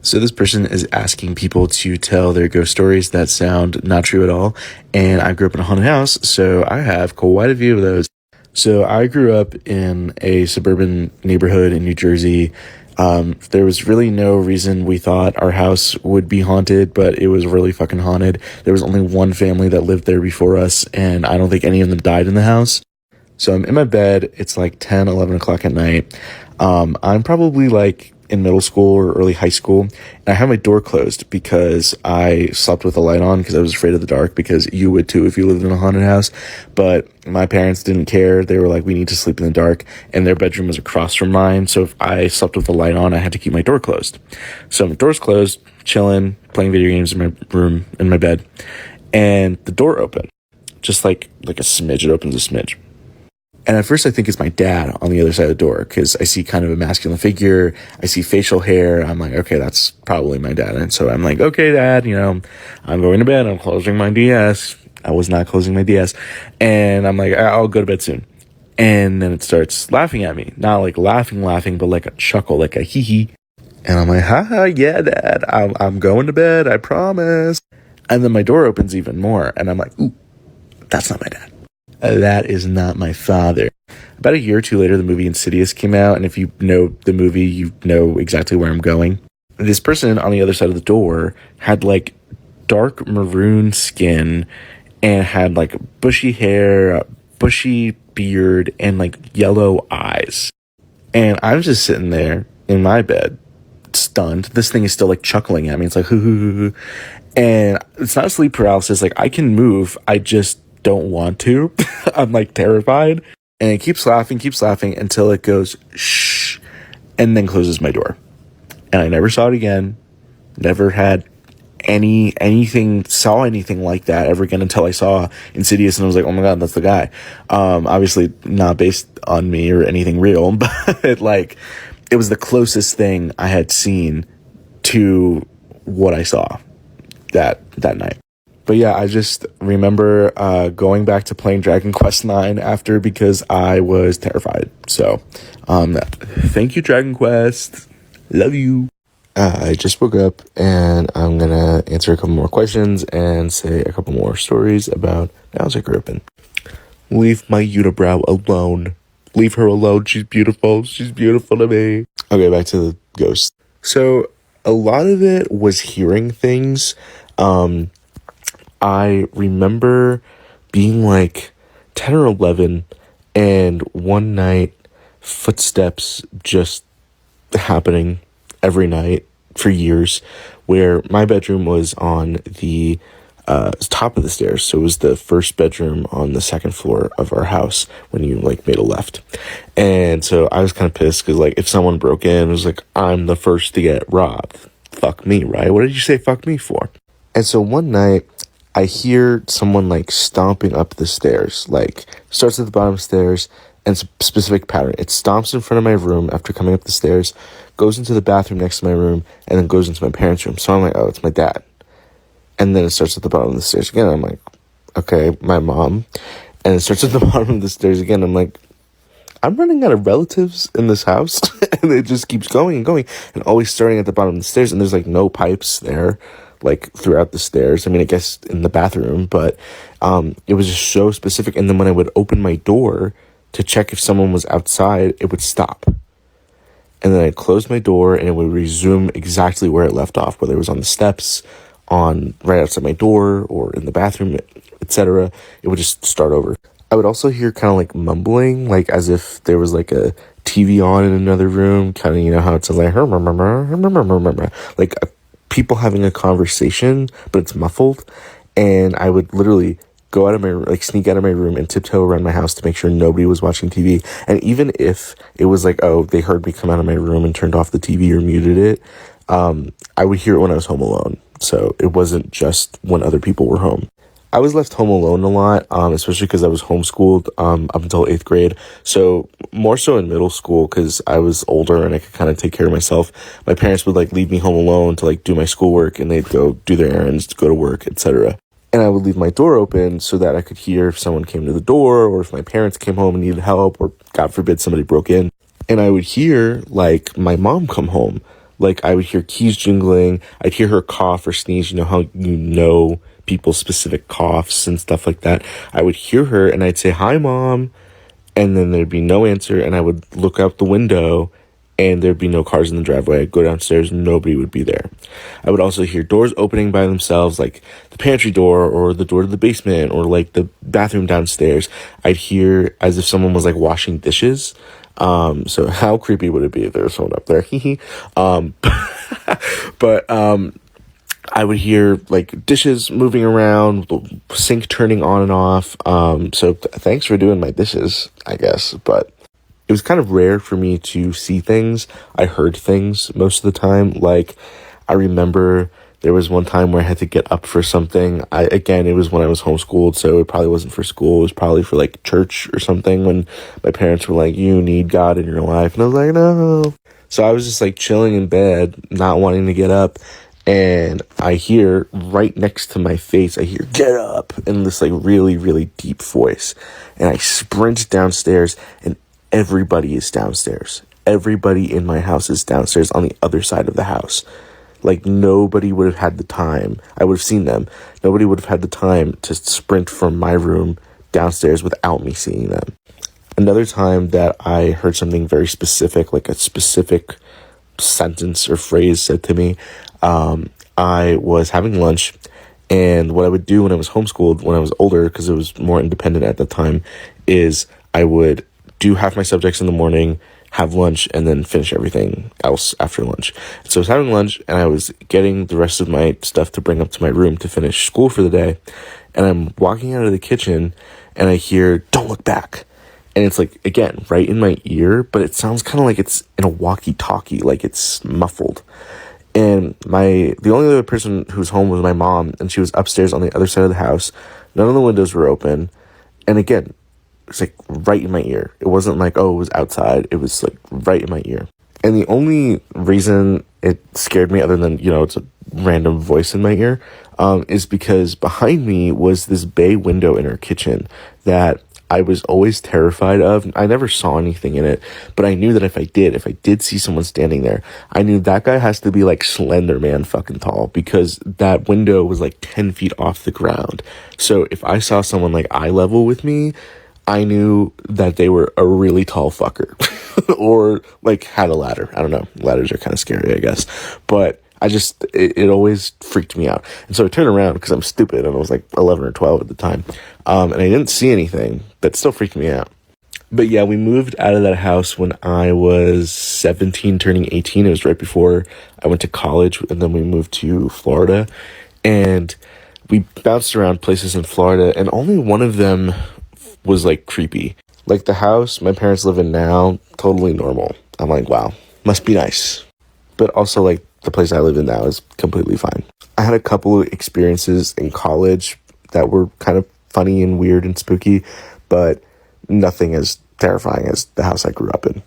So this person is asking people to tell their ghost stories that sound not true at all. And I grew up in a haunted house, so I have quite a few of those. So I grew up in a suburban neighborhood in New Jersey. There was really no reason we thought our house would be haunted, but it was really fucking haunted. There was only one family that lived there before us, and I don't think any of them died in the house. So I'm in my bed. It's like 10, 11 o'clock at night. I'm probably like in middle school or early high school. And I have my door closed because I slept with the light on because I was afraid of the dark, because you would too if you lived in a haunted house. But my parents didn't care. They were like, we need to sleep in the dark. And their bedroom was across from mine. So if I slept with the light on, I had to keep my door closed. So my door's closed, chilling, playing video games in my room, in my bed. And the door opened. Just like a smidge. It opens a smidge. And at first I think it's my dad on the other side of the door, because I see kind of a masculine figure. I see facial hair. I'm like, okay, that's probably my dad. And so I'm like, okay, Dad, I'm going to bed. I'm closing my DS. I was not closing my DS. And I'm like, I'll go to bed soon. And then it starts laughing at me. Not like laughing, but like a chuckle, like a hee hee. And I'm like, haha, yeah, Dad, I'm going to bed. I promise. And then my door opens even more. And I'm like, ooh, that's not my dad. That is not my father. About a year or two later, the movie Insidious came out, and if you know the movie, you know exactly where I'm going. This person on the other side of the door had like dark maroon skin and had like bushy hair, bushy beard, and like yellow eyes. And I'm just sitting there in my bed, stunned. This thing is still like chuckling at me. It's like, hoo hoo hoo hoo. And it's not sleep paralysis. Like, I can move. I just don't want to. I'm like terrified. And it keeps laughing until it goes shh, and then closes my door. And I never saw it again. Never had saw anything like that ever again until I saw Insidious, and I was like, oh my god, that's the guy. Obviously not based on me or anything real, but like, it was the closest thing I had seen to what I saw that night. But yeah, I just remember going back to playing Dragon Quest IX after, because I was terrified. So, thank you, Dragon Quest. Love you. I just woke up, and I'm going to answer a couple more questions and say a couple more stories about the house I grew up in. Leave my unibrow alone. Leave her alone. She's beautiful. She's beautiful to me. Okay, back to the ghost. So, a lot of it was hearing things. I remember being like 10 or 11, and one night, footsteps just happening every night for years, where my bedroom was on the top of the stairs. So it was the first bedroom on the second floor of our house when you like made a left. And so I was kind of pissed because like if someone broke in, it was like, I'm the first to get robbed. Fuck me, right? What did you say fuck me for? And so one night, I hear someone like stomping up the stairs, like starts at the bottom of the stairs, and it's a specific pattern. It stomps in front of my room after coming up the stairs, goes into the bathroom next to my room, and then goes into my parents' room. So I'm like, oh, it's my dad. And then it starts at the bottom of the stairs again. I'm like, okay, my mom. And it starts at the bottom of the stairs again. I'm like, I'm running out of relatives in this house. And it just keeps going and going, and always starting at the bottom of the stairs. And there's like no pipes there, like throughout the stairs. I mean, I guess in the bathroom, but it was just so specific. And then when I would open my door to check if someone was outside, it would stop. And then I'd close my door, and it would resume exactly where it left off, whether it was on the steps, on right outside my door, or in the bathroom, etc. It would just start over. I would also hear kind of like mumbling, like as if there was like a TV on in another room, kind of, you know how it says like people having a conversation, but it's muffled. And I would literally go out of my, like sneak out of my room and tiptoe around my house to make sure nobody was watching TV. And even if it was like, oh, they heard me come out of my room and turned off the TV or muted it, I would hear it when I was home alone. So it wasn't just when other people were home. I was left home alone a lot, especially because I was homeschooled up until 8th grade. So more so in middle school, because I was older and I could kind of take care of myself. My parents would like leave me home alone to like do my schoolwork, and they'd go do their errands, go to work, etc. And I would leave my door open so that I could hear if someone came to the door, or if my parents came home and needed help, or God forbid somebody broke in. And I would hear like my mom come home, Like, I would hear keys jingling. I'd hear her cough or sneeze. You know how you know people's specific coughs and stuff like that. I would hear her and I'd say, "Hi, Mom." And then there'd be no answer. And I would look out the window and there'd be no cars in the driveway. I'd go downstairs, nobody would be there. I would also hear doors opening by themselves, like the pantry door or the door to the basement or like the bathroom downstairs. I'd hear as if someone was like washing dishes. So how creepy would it be if there was someone up there? But I would hear like dishes moving around, the sink turning on and off. So thanks for doing my dishes, I guess. But it was kind of rare for me to see things. I heard things most of the time. Like, I remember there was one time where I had to get up for something. It was when I was homeschooled, so it probably wasn't for school. It was probably for like church or something, when my parents were like, "You need God in your life." And I was like, "No." So I was just like chilling in bed, not wanting to get up. And I hear right next to my face, I hear, "Get up," in this like really, really deep voice. And I sprint downstairs and everybody is downstairs. Everybody in my house is downstairs on the other side of the house. Like, nobody would have had the time. I would have seen them. Nobody would have had the time to sprint from my room downstairs without me seeing them. Another time that I heard something very specific, like a specific sentence or phrase said to me, I was having lunch, and what I would do when I was homeschooled, when I was older, because it was more independent at the time, is I would do half my subjects in the morning, have lunch, and then finish everything else after lunch. So I was having lunch, and I was getting the rest of my stuff to bring up to my room to finish school for the day, and I'm walking out of the kitchen, and I hear, "Don't look back." And it's like, again, right in my ear, but it sounds kind of like it's in a walkie-talkie, like it's muffled. And the only other person who was home was my mom, and she was upstairs on the other side of the house. None of the windows were open. And again, it's like right in my ear. It wasn't like, oh, it was outside. It was like right in my ear. And the only reason it scared me, other than, it's a random voice in my ear, is because behind me was this bay window in our kitchen that I was always terrified of. I never saw anything in it, but I knew that if I did see someone standing there, I knew that guy has to be like Slender Man fucking tall, because that window was like 10 feet off the ground. So if I saw someone like eye level with me, I knew that they were a really tall fucker or like had a ladder. I don't know. Ladders are kind of scary, I guess. But it always freaked me out. And so I turned around because I'm stupid, and I was like 11 or 12 at the time. And I didn't see anything, but still freaked me out. But yeah, we moved out of that house when I was 17, turning 18. It was right before I went to college, and then we moved to Florida. And we bounced around places in Florida, and only one of them was like creepy. Like the house my parents live in now, totally normal. I'm like, wow, must be nice. But also like the place I live in now is completely fine. I had a couple of experiences in college that were kind of funny and weird and spooky, but nothing as terrifying as the house I grew up in.